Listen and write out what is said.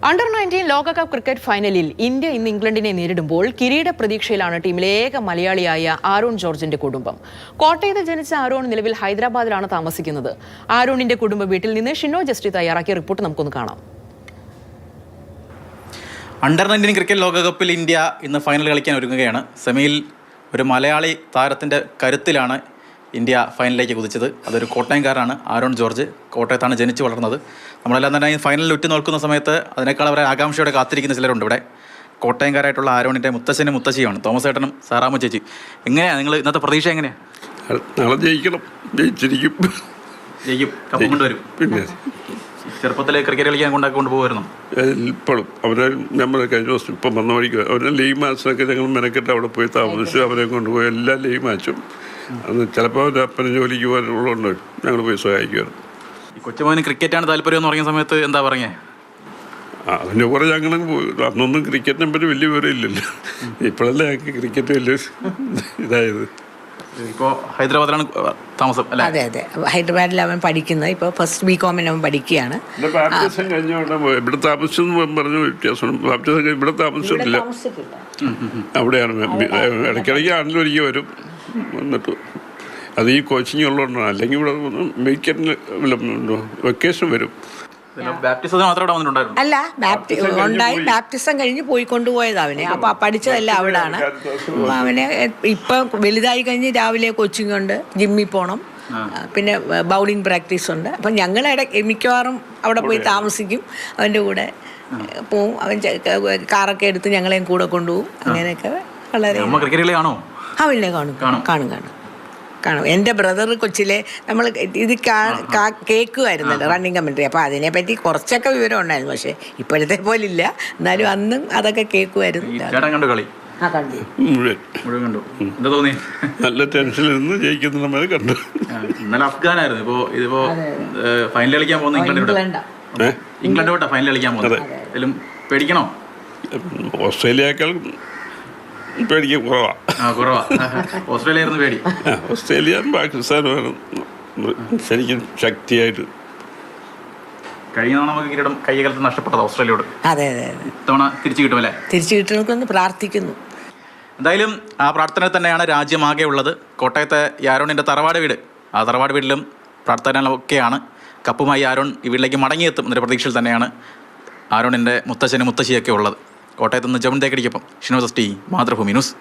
Under-19 ലോകകപ്പ് cricket ഫൈനലിൽ India ഇന്ന് ഇംഗ്ലണ്ടിനെ നേരിടുമ്പോൾ കിരീട പ്രതീക്ഷയിലാണ് ടീമിലെ ഏക മലയാളിയായ ആരോൺ ജോർജിന്റെ കുടുംബം. കോട്ടയത്ത് ജനിച്ച ആരോൺ നിലവിൽ ഹൈദരാബാദിലാണ് താമസിക്കുന്നത്. ആരോണിന്റെ കുടുംബ വീട്ടിൽ നിന്ന് ഷിനോ ജസ്റ്റി തയ്യാറാക്കിയ റിപ്പോർട്ട് നമുക്കൊന്ന് കാണാം. അണ്ടർ-19 ക്രിക്കറ്റ് ലോകകപ്പിൽ ഇന്ത്യ ഇന്ന് ഫൈനൽ കളിക്കാൻ ഒരുങ്ങുകയാണ്. സെമിയിൽ ഒരു മലയാളി താരത്തിൻ്റെ കരുത്തിലാണ് ഇന്ത്യ ഫൈനലിലേക്ക് കുതിച്ചത്. അതൊരു കോട്ടയംകാരനാണ് ആരോൺ ജോർജ്. കോട്ടയത്താണ് ജനിച്ചു വളർന്നത്. നമ്മളെല്ലാം തന്നെ ഈ ഫൈനലിൽ ഉറ്റുനോക്കുന്ന സമയത്ത് അതിനേക്കാൾ അവരെ ആകാംക്ഷയോടെ കാത്തിരിക്കുന്ന ചിലരുണ്ട് ഇവിടെ. കോട്ടയംകാരായിട്ടുള്ള ആരോണിൻ്റെ മുത്തശ്ശനും മുത്തശ്ശിയാണ്, തോമസ് ഏട്ടനും സാറാമ്മ ചേച്ചി. എങ്ങനെയാണ് നിങ്ങൾ ഇന്നത്തെ പ്രതീക്ഷ? എങ്ങനെയാണ്? നാളെ ജയിക്കണം, ജയിച്ചിരിക്കും, ജയിക്കും, കപ്പം കൊണ്ടുവരും. പിന്നെ ചെറുപ്പത്തിലെ ക്രിക്കറ്റ് കളിക്കാൻ കൊണ്ടുപോകുമായിരുന്നു. ഇപ്പോഴും അവരെ നമ്മൾ കഴിഞ്ഞ ദിവസം ഇപ്പം വന്ന വഴിക്ക് അവരെ ലീവ് മാച്ചിനൊക്കെ ഞങ്ങൾ മെനക്കെട്ട് അവിടെ പോയി താമസിച്ച് അവരെ കൊണ്ടുപോയി എല്ലാ ലീവ് മാച്ചും. അന്ന് ചിലപ്പോൾ അവരുടെ അപ്പന് ജോലിക്ക് പോകാനുള്ളതുകൊണ്ട് ഞങ്ങൾ പോയി സഹായിക്കുമായിരുന്നു. ഈ കൊച്ചുമോന് ക്രിക്കറ്റാണ് താല്പര്യം എന്ന് പറഞ്ഞ സമയത്ത് എന്താ പറഞ്ഞേ? അതിൻ്റെ കുറേ ഞങ്ങൾ പോയി. അന്നൊന്നും ക്രിക്കറ്റിനെ പറ്റി വലിയ വിവരം ഇല്ലല്ലോ. ഇപ്പോഴല്ലേ ഞങ്ങൾക്ക് ക്രിക്കറ്റ് വലിയ ഇതായത്. ഇപ്പോൾ ഹൈദരാബാദിലാണ് താമസം അല്ലേ? അതെ അതെ, ഹൈദരാബാദിൽ അവൻ പഠിക്കുന്നത്. ഇപ്പോൾ ഫസ്റ്റ് ബികോമിന് അവൻ പഠിക്കുകയാണ്. ബാപ്റ്റിസം കഴിഞ്ഞോണ്ട് ഇവിടെ താമസിച്ചെന്ന് പറഞ്ഞ വ്യത്യാസം. ബാപ്റ്റിസം ഇവിടെ താമസിച്ചിട്ടില്ല, അവിടെയാണ്. ഇടയ്ക്കിടയ്ക്ക് ആണ്ടിൽ ഒരിക്കൽ വരും, വന്നിട്ട് അത് ഈ കോച്ചിങ് ഉള്ളതുകൊണ്ടാണ്. അല്ലെങ്കിൽ ഇവിടെ വീക്കെൻഡിൽ വെക്കേഷൻ വരും. അല്ല, ഉണ്ടായി ബാപ്റ്റിസം കഴിഞ്ഞ് പോയി കൊണ്ടുപോയത് അവനെ. അപ്പോൾ പഠിച്ചതെല്ലാം അവിടാണ്. അവനെ ഇപ്പം വലുതായി കഴിഞ്ഞ് രാവിലെ കോച്ചിങ് ഉണ്ട്, ജിമ്മിൽ പോകണം, പിന്നെ ബൗളിംഗ് പ്രാക്ടീസ് ഉണ്ട്. അപ്പം ഞങ്ങൾ മിക്കവാറും അവിടെ പോയി താമസിക്കും, അവൻ്റെ കൂടെ പോവും. അവൻ കാറൊക്കെ എടുത്ത് ഞങ്ങളെയും കൂടെ കൊണ്ടുപോകും. അങ്ങനെയൊക്കെ വളരെ അവനെ കാണും. എൻ്റെ ബ്രദർ കൊച്ചിലെ നമ്മൾ ഇത് കേൾക്കുമായിരുന്നല്ലോ റണ്ണിങ് കമൻട്രി. അപ്പോൾ അതിനെപ്പറ്റി കുറച്ചൊക്കെ വിവരം ഉണ്ടായിരുന്നു. പക്ഷേ ഇപ്പോഴത്തെ പോലെ ഇല്ല, എന്നാലും അന്നും അതൊക്കെ കേൾക്കുമായിരുന്നു. നല്ല ടെൻഷനിൽ ജയിക്കുന്ന നമ്മൾ കണ്ടു. ഇന്നലെ അഫ്ഗാനായിരുന്നു. ഇപ്പോൾ ഇതിപ്പോ ഫൈനൽ കളിക്കാൻ പോകുന്ന ഇംഗ്ലണ്ട് ഫൈനൽ കളിക്കാൻ പോകുന്നത്. പേടിക്കണോ? ഓസ്ട്രേലിയേക്കാൾ പേടിക്കും കുറവാ. ഓസ്ട്രേലിയ പേടി. ഓസ്ട്രേലിയ പാകിസ്ഥാനുമാണ് ശരിക്കും ശക്തിയായിട്ട്. കഴിഞ്ഞ തവണ നമുക്ക് കിരീടം കൈകാലത്ത് നഷ്ടപ്പെട്ടത് ഓസ്ട്രേലിയയോട്. അതെ അതെ, ഇത്തവണ തിരിച്ചു കിട്ടുമല്ലേ? തിരിച്ചു കിട്ടണമെന്ന് പ്രാർത്ഥിക്കുന്നു. എന്തായാലും ആ പ്രാർത്ഥനയിൽ തന്നെയാണ് രാജ്യമാകെ ഉള്ളത്. കോട്ടയത്തെ ആരോണിൻ്റെ തറവാട് വീട്, ആ തറവാട് വീട്ടിലും പ്രാർത്ഥനകളൊക്കെയാണ്. കപ്പുമായി ആരോൺ ഈ വീട്ടിലേക്ക് മടങ്ങിയെത്തും എന്നൊരു പ്രതീക്ഷയിൽ തന്നെയാണ് ആരോണിൻ്റെ മുത്തശ്ശനും മുത്തശ്ശിയൊക്കെ ഉള്ളത്. കോട്ടയത്ത് നിന്ന് ജമൻ തേക്കടിക്കൊപ്പം ഷിനോ ജസ്റ്റി, മാതൃഭൂമി ന്യൂസ്.